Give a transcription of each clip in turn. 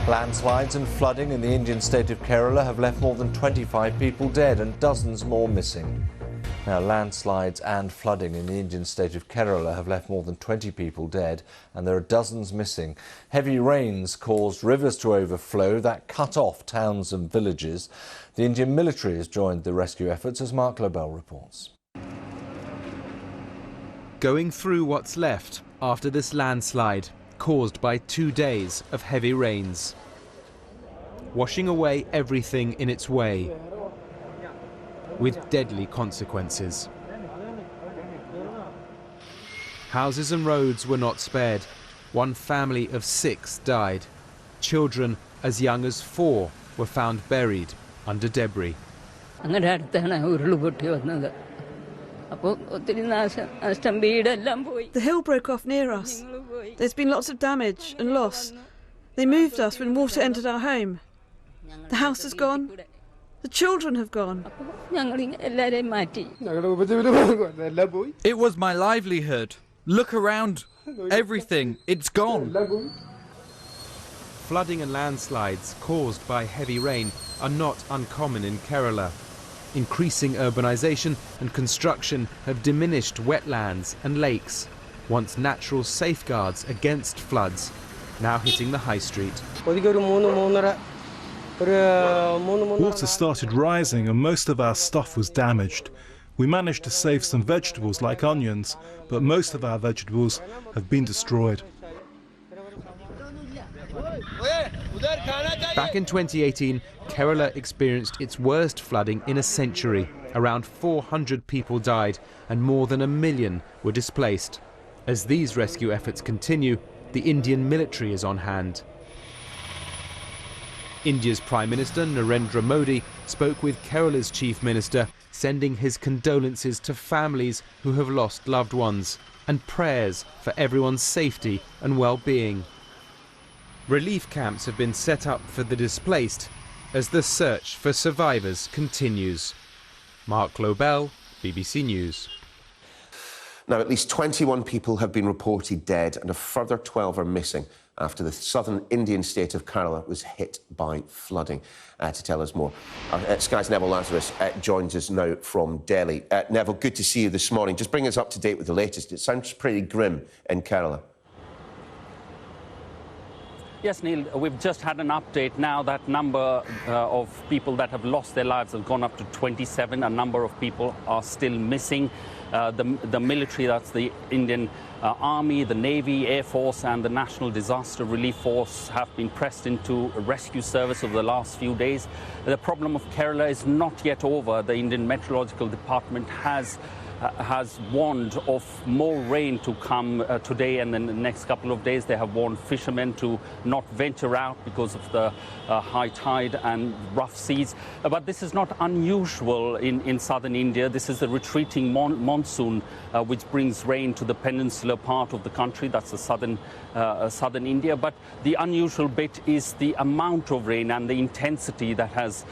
Landslides and flooding in the Indian state of Kerala have left more than 25 people dead and dozens more missing. Now, landslides and flooding in the Indian state of Kerala have left more than 20 people dead and there are dozens missing. Heavy rains caused rivers to overflow that cut off towns and villages. The Indian military has joined the rescue efforts, as Mark Lobel reports. Going through what's left after this landslide caused by 2 days of heavy rains, washing away everything in its way with deadly consequences. Houses and roads were not spared. One family of 6 died. Children as young as 4 were found buried under debris. The hill broke off near us. There's been lots of damage and loss. They moved us when water entered our home. The house is gone. The children have gone. It was my livelihood. Look around. Everything. It's gone. Flooding and landslides caused by heavy rain are not uncommon in Kerala. Increasing urbanisation and construction have diminished wetlands and lakes, once natural safeguards against floods, now hitting the high street. Water started rising and most of our stuff was damaged. We managed to save some vegetables like onions, but most of our vegetables have been destroyed. Back in 2018, Kerala experienced its worst flooding in a century. Around 400 people died and more than 1 million were displaced. As these rescue efforts continue, the Indian military is on hand. India's Prime Minister Narendra Modi spoke with Kerala's Chief Minister, sending his condolences to families who have lost loved ones and prayers for everyone's safety and well-being. Relief camps have been set up for the displaced as the search for survivors continues. Mark Lobel, BBC News. Now, at least 21 people have been reported dead and a further 12 are missing after the southern Indian state of Kerala was hit by flooding. To tell us more, Sky's Neville Lazarus joins us now from Delhi. Neville, good to see you this morning. Just bring us up to date with the latest. It sounds pretty grim in Kerala. Yes, Neil, we've just had an update now. That number of people that have lost their lives has gone up to 27. A number of people are still missing. The military, that's the Indian Army, the Navy, Air Force and the National Disaster Relief Force have been pressed into a rescue service over the last few days. The problem of Kerala is not yet over. The Indian Meteorological Department has warned of more rain to come today and in the next couple of days. They have warned fishermen to not venture out because of the high tide and rough seas. But this is not unusual in southern India. This is the retreating monsoon which brings rain to the peninsular part of the country. That's the southern India. But the unusual bit is the amount of rain and the intensity that has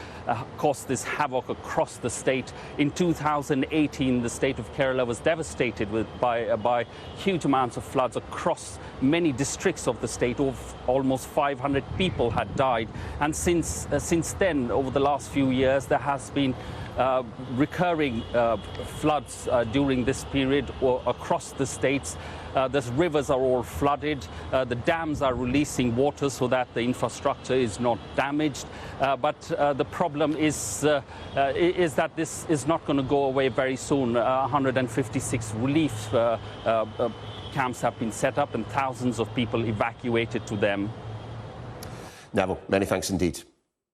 caused this havoc across the state. In 2018, the state of Kerala was devastated by huge amounts of floods across many districts of the state. Almost 500 people had died, and since then, over the last few years, there has been recurring floods during this period across the states. The rivers are all flooded. The dams are releasing water so that the infrastructure is not damaged. But the problem is that this is not going to go away very soon. 156 relief camps have been set up and thousands of people evacuated to them. Neville, many thanks indeed.